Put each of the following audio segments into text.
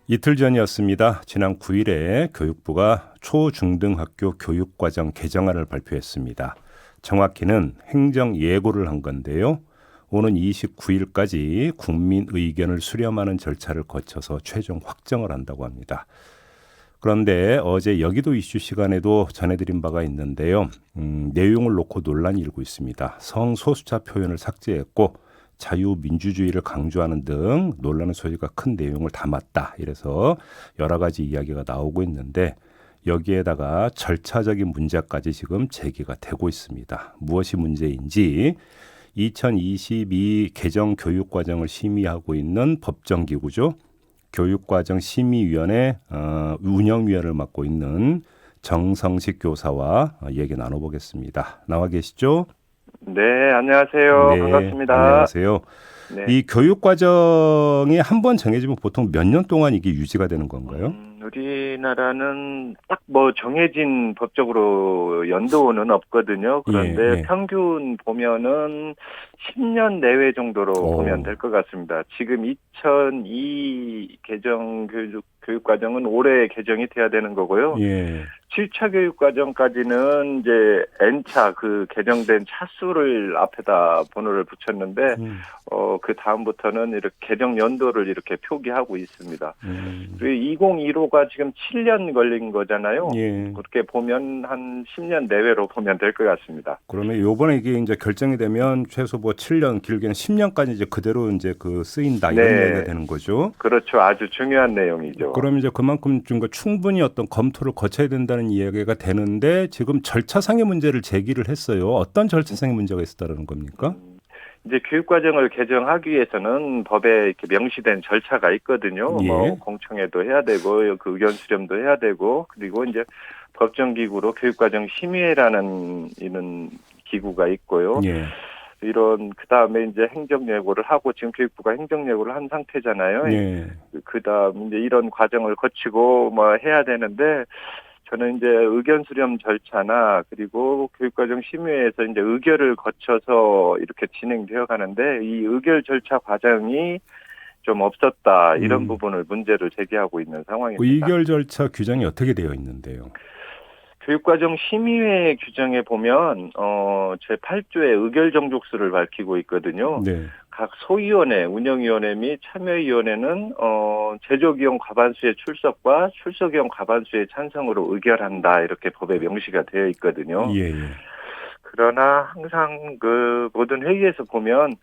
이틀 전이었습니다. 지난 9일에 교육부가 초중등학교 교육과정 개정안을 발표했습니다. 정확히는 행정 예고를 한 건데요. 오는 29일까지 국민 의견을 수렴하는 절차를 거쳐서 최종 확정을 한다고 합니다. 그런데 어제 여기도 이슈 시간에도 전해드린 바가 있는데요. 내용을 놓고 논란이 일고 있습니다. 성소수자 표현을 삭제했고 자유민주주의를 강조하는 등 논란의 소지가 큰 내용을 담았다. 이래서 여러 가지 이야기가 나오고 있는데 여기에다가 절차적인 문제까지 지금 제기가 되고 있습니다. 무엇이 문제인지 2022 개정 교육과정을 심의하고 있는 법정기구죠. 교육과정심의위원회 운영위원을 맡고 있는 정성식 교사와 얘기 나눠보겠습니다. 나와 계시죠? 네, 안녕하세요. 네, 반갑습니다. 안녕하세요. 네. 이 교육과정이 한 번 정해지면 보통 몇 년 동안 이게 유지가 되는 건가요? 우리나라는 딱 정해진 법적으로 연도는 없거든요. 그런데 예. 평균 보면은 10년 내외 정도로 보면 될 것 같습니다. 지금 2002 개정 교육과정은 올해 개정이 돼야 되는 거고요. 예. 7차 교육과정까지는 이제 N차 그 개정된 차수를 앞에다 번호를 붙였는데 그 다음부터는 이렇게 개정 연도를 이렇게 표기하고 있습니다. 그리고 2015가 지금 7년 걸린 거잖아요. 예. 그렇게 보면 한 10년 내외로 보면 될 것 같습니다. 그러면 요번에 이게 이제 결정이 되면 최소 7년, 길게는 10년까지 이제 그대로 이제 쓰인다 이런 이야기가 되는 거죠. 그렇죠. 아주 중요한 내용이죠. 그럼 이제 그만큼 충분히 어떤 검토를 거쳐야 된다는 이야기가 되는데 지금 절차상의 문제를 제기를 했어요. 어떤 절차상의 문제가 있었다는 겁니까? 이제 교육과정을 개정하기 위해서는 법에 이렇게 명시된 절차가 있거든요. 예. 공청회도 해야 되고, 그 의견 수렴도 해야 되고, 그리고 이제 법정기구로 교육과정 심의회라는 이런 기구가 있고요. 예. 그 다음에 이제 행정예고를 하고, 지금 교육부가 행정예고를 한 상태잖아요. 예. 그 다음 이제 이런 과정을 거치고 해야 되는데, 저는 이제 의견 수렴 절차나 그리고 교육과정 심의회에서 이제 의결을 거쳐서 이렇게 진행되어 가는데 이 의결 절차 과정이 좀 없었다 이런 부분을 문제를 제기하고 있는 상황입니다. 의결 절차 규정이 어떻게 되어 있는데요? 교육과정 심의회 규정에 보면 제8조의 의결 정족수를 밝히고 있거든요. 네. 각 소위원회, 운영위원회 및 참여위원회는 제조기용 과반수의 출석과 출석위원 과반수의 찬성으로 의결한다 이렇게 법에 명시가 되어 있거든요. 예. 그러나 항상 그 모든 회의에서 보면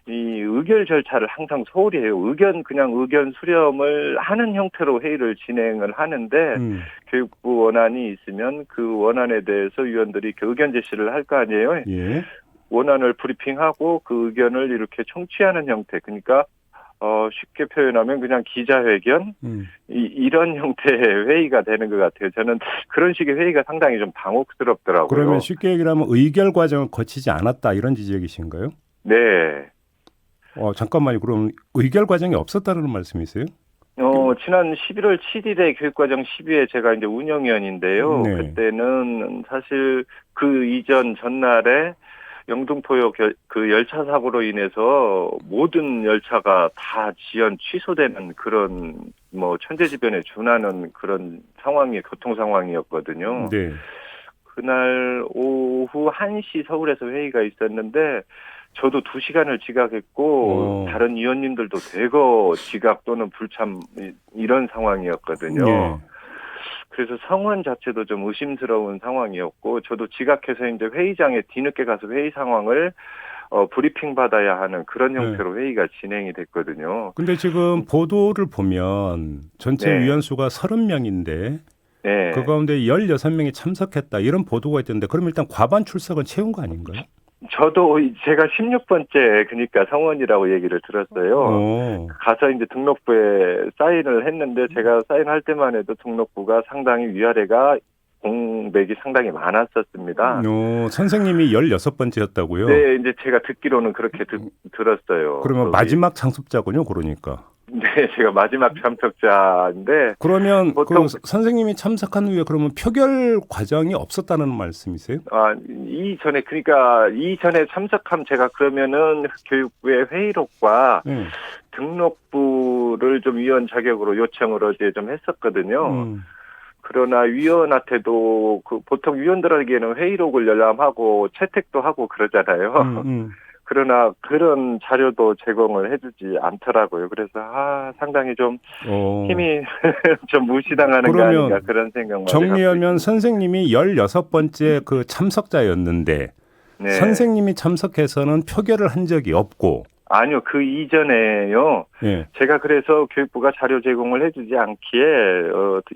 이 의결 절차를 항상 소홀히 해요. 그냥 의견 수렴을 하는 형태로 회의를 진행을 하는데 교육부 원안이 있으면 그 원안에 대해서 위원들이 의견 제시를 할 거 아니에요. 예. 원안을 브리핑하고 그 의견을 이렇게 청취하는 형태. 그러니까 쉽게 표현하면 그냥 기자회견 이런 형태의 회의가 되는 것 같아요. 저는 그런 식의 회의가 상당히 좀 당혹스럽더라고요. 그러면 쉽게 얘기하면 의결 과정을 거치지 않았다 이런 지적이신가요? 네. 잠깐만요. 그럼 의결 과정이 없었다는 말씀이세요? 지난 11월 7일에 교육과정 12회 제가 이제 운영위원인데요. 네. 그때는 사실 그 이전 전날에 영등포역 그 열차 사고로 인해서 모든 열차가 다 지연 취소되는 그런 천재지변에 준하는 그런 교통 상황이었거든요. 네. 그날 오후 1시 서울에서 회의가 있었는데 저도 2시간을 지각했고 다른 위원님들도 대거 지각 또는 불참 이런 상황이었거든요. 네. 그래서 성원 자체도 좀 의심스러운 상황이었고 저도 지각해서 이제 회의장에 뒤늦게 가서 회의 상황을 브리핑 받아야 하는 그런 형태로 회의가 진행이 됐거든요. 근데 지금 보도를 보면 전체 위원 수가 30명인데 네. 그 가운데 16명이 참석했다 이런 보도가 있던데 그럼 일단 과반 출석은 채운 거 아닌가요? 저도 제가 16번째 그러니까 성원이라고 얘기를 들었어요. 가서 이제 등록부에 사인을 했는데 제가 사인할 때만 해도 등록부가 상당히 위아래가 공백이 상당히 많았었습니다. 선생님이 16번째였다고요? 네, 이제 제가 듣기로는 그렇게 들었어요. 그러면 마지막 참석자군요, 그러니까. 네, 제가 마지막 참석자인데. 그러면 보통 선생님이 참석한 후에 그러면 표결 과정이 없었다는 말씀이세요? 이전에 참석함 제가 그러면은 교육부의 회의록과 등록부 교육부를 좀 위원 자격으로 요청을 어제 좀 했었거든요. 그러나 위원한테도 보통 위원들에게는 회의록을 열람하고 채택도 하고 그러잖아요. 그러나 그런 자료도 제공을 해주지 않더라고요. 그래서 상당히 좀 힘이 좀 무시당하는 거 아닌가 그런 생각만 정리하면 선생님이 16번째 그 참석자였는데 네. 선생님이 참석해서는 표결을 한 적이 없고 아니요. 그 이전에요. 예. 제가 그래서 교육부가 자료 제공을 해주지 않기에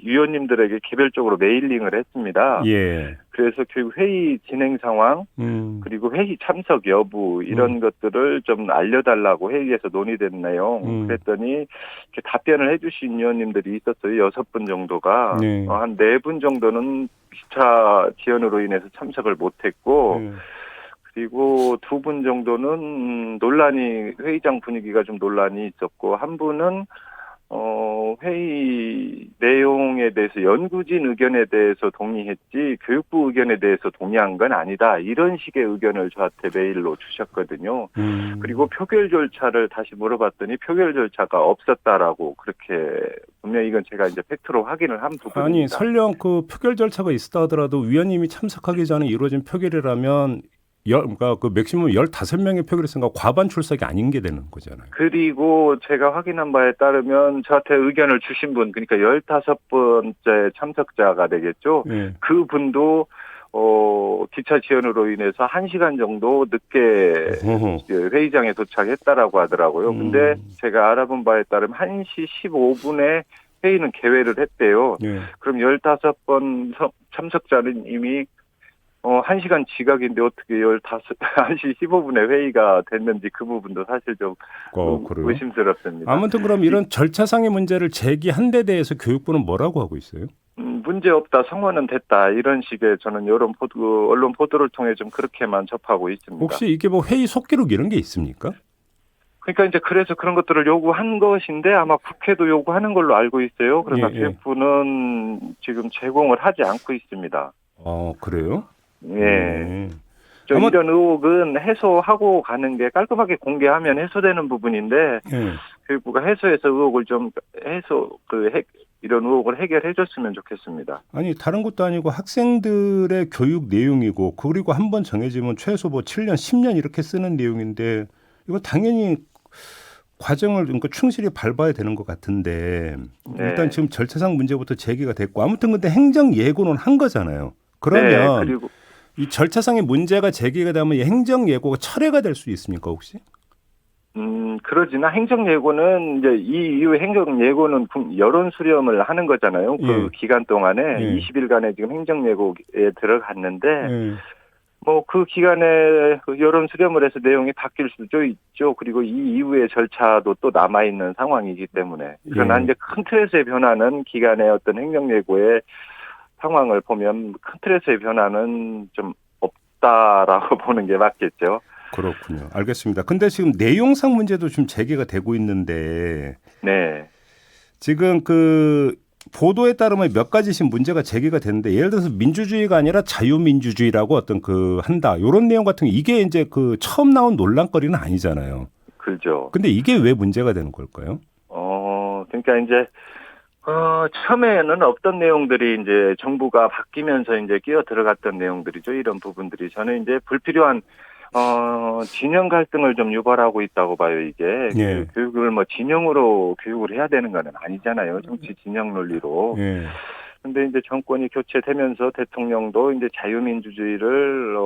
위원님들에게 개별적으로 메일링을 했습니다. 예. 그래서 교육 회의 진행 상황 그리고 회의 참석 여부 이런 것들을 좀 알려달라고 회의에서 논의된 내용 그랬더니 이렇게 답변을 해주신 위원님들이 있었어요. 6분 정도가 네. 한 4분 정도는 기차 지연으로 인해서 참석을 못했고 그리고 2분 정도는 회의장 분위기가 좀 논란이 있었고 한 분은 회의 내용에 대해서 연구진 의견에 대해서 동의했지 교육부 의견에 대해서 동의한 건 아니다. 이런 식의 의견을 저한테 메일로 주셨거든요. 그리고 표결 절차를 다시 물어봤더니 표결 절차가 없었다라고 그렇게 분명히 이건 제가 이제 팩트로 확인을 한 부분입니다. 아니 설령 그 표결 절차가 있었다 하더라도 위원님이 참석하기 전에 이루어진 표결이라면 그러니까 그 맥시멈 15명의 표결했으니까 과반 출석이 아닌 게 되는 거잖아요. 그리고 제가 확인한 바에 따르면 저한테 의견을 주신 분, 그러니까 15번째 참석자가 되겠죠. 네. 그 분도 기차 지연으로 인해서 1시간 정도 늦게 회의장에 도착했다라고 하더라고요. 근데 제가 알아본 바에 따르면 1시 15분에 회의는 개회를 했대요. 네. 그럼 15번 참석자는 이미 1시간 지각인데 어떻게 1시 15분에 회의가 됐는지 그 부분도 사실 좀 의심스럽습니다. 아무튼 그럼 이런 절차상의 문제를 제기한 데 대해서 교육부는 뭐라고 하고 있어요? 문제없다, 성원은 됐다 이런 식의 저는 언론 보도를 통해 좀 그렇게만 접하고 있습니다. 혹시 이게 뭐 회의 속기록 이런 게 있습니까? 그러니까 이제 그래서 그런 것들을 요구한 것인데 아마 국회도 요구하는 걸로 알고 있어요. 그러나 교육부는 지금 제공을 하지 않고 있습니다. 그래요? 예. 이런 의혹은 해소하고 가는 게 깔끔하게 공개하면 해소되는 부분인데 교육부가 해소해서 의혹을 좀 이런 의혹을 해결해 줬으면 좋겠습니다. 아니 다른 것도 아니고 학생들의 교육 내용이고 그리고 한번 정해지면 최소 뭐 7년, 10년 이렇게 쓰는 내용인데 이거 당연히 과정을 그러니까 충실히 밟아야 되는 것 같은데 일단 지금 절차상 문제부터 제기가 됐고 아무튼 근데 행정 예고는 한 거잖아요. 그러면 그리고 이 절차상의 문제가 제기가 되면 행정 예고가 철회가 될 수 있습니까 혹시? 그러지나 행정 예고는 이제 이 이후에 행정 예고는 여론 수렴을 하는 거잖아요. 그 기간 동안에 20일간의 지금 행정 예고에 들어갔는데 뭐 그 기간에 여론 수렴을 해서 내용이 바뀔 수도 있죠. 그리고 이 이후의 절차도 또 남아 있는 상황이기 때문에 그러나 이제 큰 틀에서의 변화는 기간의 어떤 행정 예고의 상황을 보면 큰 틀에서의 변화는 좀 없다라고 보는 게 맞겠죠. 그렇군요. 알겠습니다. 근데 지금 내용상 문제도 좀 제기가 되고 있는데 지금 그 보도에 따르면 몇 가지씩 문제가 제기가 되는데 예를 들어서 민주주의가 아니라 자유민주주의라고 어떤 한다. 이런 내용 같은 게 이게 이제 그 처음 나온 논란거리는 아니잖아요. 그렇죠. 근데 이게 왜 문제가 되는 걸까요? 그러니까 이제 처음에는 없던 내용들이 이제 정부가 바뀌면서 이제 끼어 들어갔던 내용들이죠. 이런 부분들이 저는 이제 불필요한 진영 갈등을 좀 유발하고 있다고 봐요, 이게. 교육을 뭐 진영으로 교육을 해야 되는 건 아니잖아요. 정치 진영 논리로. 근데 이제 정권이 교체되면서 대통령도 이제 자유민주주의를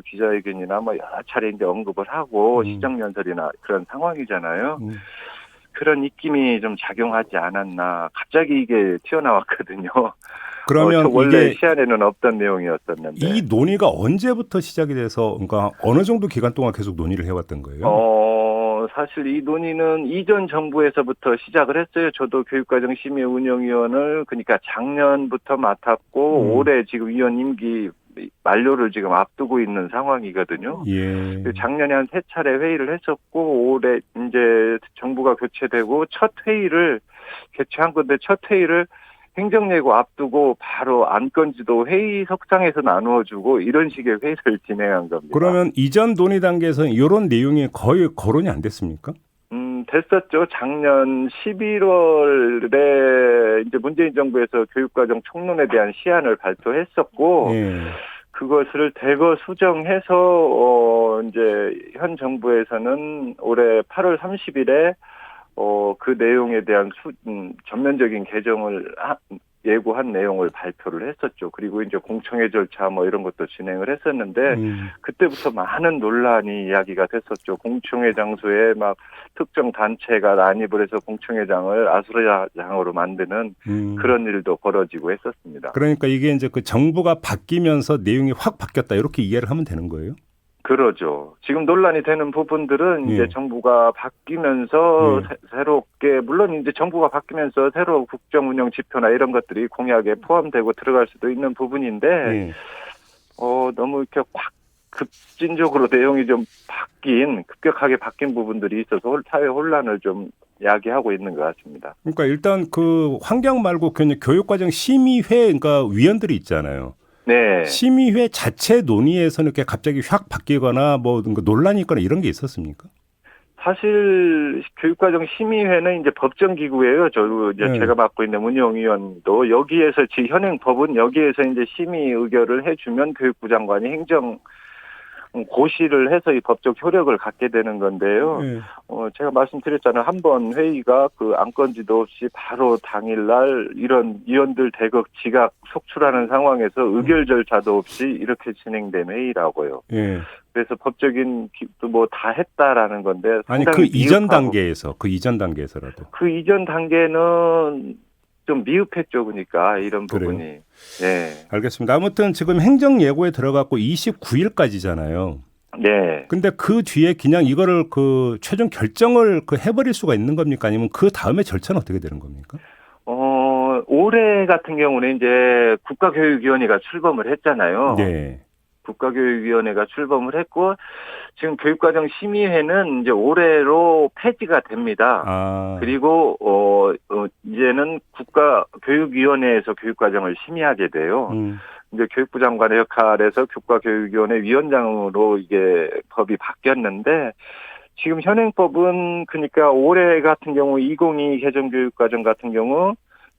기자회견이나 뭐 여러 차례 이제 언급을 하고 시정연설이나 그런 상황이잖아요. 그런 입김이 좀 작용하지 않았나. 갑자기 이게 튀어나왔거든요. 그러면 원래 이게 시안에는 없던 내용이었었는데. 이 논의가 언제부터 시작이 돼서 그러니까 어느 정도 기간 동안 계속 논의를 해왔던 거예요? 사실 이 논의는 이전 정부에서부터 시작을 했어요. 저도 교육과정심의운영위원을 그러니까 작년부터 맡았고 올해 지금 위원 임기 만료를 지금 앞두고 있는 상황이거든요. 작년에 한 3차례 회의를 했었고 올해 이제 정부가 교체되고 첫 회의를 개최한 건데 첫 회의를 행정예고 앞두고 바로 안건지도 회의석상에서 나누어주고 이런 식의 회의를 진행한 겁니다. 그러면 이전 논의 단계에서는 이런 내용이 거의 거론이 안 됐습니까? 됐었죠. 작년 11월에 이제 문재인 정부에서 교육과정 총론에 대한 시안을 발표했었고, 예. 그것을 대거 수정해서 이제 현 정부에서는 올해 8월 30일에 그 내용에 대한 전면적인 개정을 예고한 내용을 발표를 했었죠. 그리고 이제 공청회 절차 뭐 이런 것도 진행을 했었는데 그때부터 많은 논란이 이야기가 됐었죠. 공청회 장소에 막 특정 단체가 난입을 해서 공청회장을 아수라장으로 만드는 그런 일도 벌어지고 했었습니다. 그러니까 이게 이제 그 정부가 바뀌면서 내용이 확 바뀌었다 이렇게 이해를 하면 되는 거예요? 그러죠. 지금 논란이 되는 부분들은 예. 이제 정부가 바뀌면서 예. 새롭게 물론 이제 정부가 바뀌면서 새로 국정 운영 지표나 이런 것들이 공약에 포함되고 들어갈 수도 있는 부분인데 예. 너무 이렇게 확 급진적으로 내용이 좀 급격하게 바뀐 부분들이 있어서 사회 혼란을 좀 야기하고 있는 것 같습니다. 그러니까 일단 그 환경 말고 그냥 교육과정 심의회 그러니까 위원들이 있잖아요. 네. 심의회 자체 논의에서는 이렇게 갑자기 확 바뀌거나 뭐 논란이 있거나 이런 게 있었습니까? 사실 교육과정 심의회는 이제 법정기구예요. 네. 제가 맡고 있는 운영위원도 여기에서 현행법은 여기에서 이제 심의 의결을 해주면 교육부 장관이 행정 고시를 해서 이 법적 효력을 갖게 되는 건데요. 네. 제가 말씀드렸잖아요. 한 번 회의가 그 안건지도 없이 바로 당일날 이런 위원들 대거 지각 속출하는 상황에서 의결 절차도 없이 이렇게 진행된 회의라고요. 예. 그래서 법적인 뭐 다 했다라는 건데 아니 그 이전 단계에서라도 그 이전 단계는 좀 미흡했죠. 그러니까 이런 부분이. 그래요? 네. 알겠습니다. 아무튼 지금 행정 예고에 들어갔고 29일까지잖아요. 네. 근데 그 뒤에 그냥 이거를 그 최종 결정을 해버릴 수가 있는 겁니까? 아니면 그 다음에 절차는 어떻게 되는 겁니까? 올해 같은 경우는 이제 국가교육위원회가 출범을 했잖아요. 네. 국가교육위원회가 출범을 했고 지금 교육과정 심의회는 이제 올해로 폐지가 됩니다. 그리고 이제는 국가교육위원회에서 교육과정을 심의하게 돼요. 이제 교육부 장관의 역할에서 국가교육위원회 위원장으로 이게 법이 바뀌었는데 지금 현행법은 그러니까 올해 같은 경우 2022 개정교육과정 같은 경우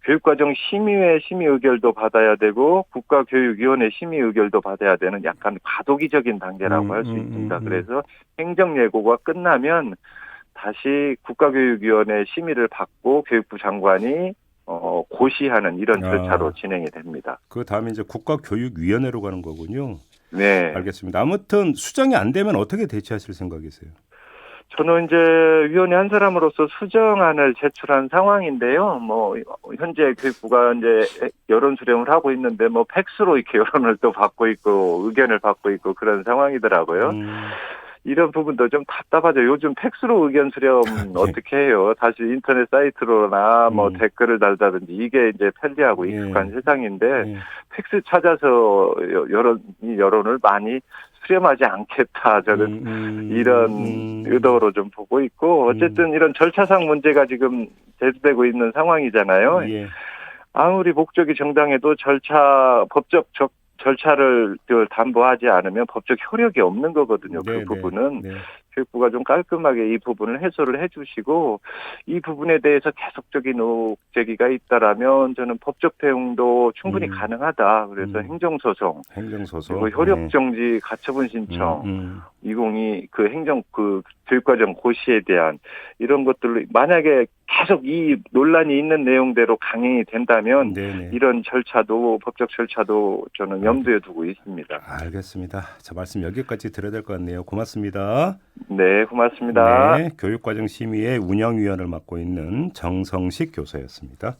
교육과정 심의회 심의 의결도 받아야 되고 국가교육위원회 심의 의결도 받아야 되는 약간 과도기적인 단계라고 할 수 있습니다. 그래서 행정예고가 끝나면 다시 국가교육위원회 심의를 받고 교육부 장관이 고시하는 이런 절차로 진행이 됩니다. 그 다음에 이제 국가교육위원회로 가는 거군요. 네. 알겠습니다. 아무튼 수정이 안 되면 어떻게 대처하실 생각이세요? 저는 이제 위원회 한 사람으로서 수정안을 제출한 상황인데요. 뭐 현재 교육부가 이제 여론 수렴을 하고 있는데 뭐 팩스로 이렇게 여론을 또 받고 있고 의견을 받고 있고 그런 상황이더라고요. 이런 부분도 좀 답답하죠. 요즘 팩스로 의견 수렴 어떻게 해요? 다시 인터넷 사이트로나 뭐 댓글을 달다든지 이게 이제 편리하고 익숙한 세상인데 팩스 찾아서 여론을 많이 수렴하지 않겠다. 저는 이런 의도로 좀 보고 있고 어쨌든 이런 절차상 문제가 지금 대두되고 있는 상황이잖아요. 예. 아무리 목적이 정당해도 법적 절차를 담보하지 않으면 법적 효력이 없는 거거든요. 그 부분은. 교육부가 좀 깔끔하게 이 부분을 해소를 해 주시고 이 부분에 대해서 계속적인 의혹 제기가 있다라면 저는 법적 대응도 충분히 가능하다. 그래서 행정소송 그리고 효력정지 가처분 신청 2022 교육과정 고시에 대한 이런 것들로 만약에 계속 이 논란이 있는 내용대로 강행이 된다면 이런 법적 절차도 저는 염두에 두고 있습니다. 알겠습니다. 자, 말씀 여기까지 드려야 될 것 같네요. 고맙습니다. 네, 고맙습니다. 네, 교육과정 심의회 운영위원을 맡고 있는 정성식 교수였습니다.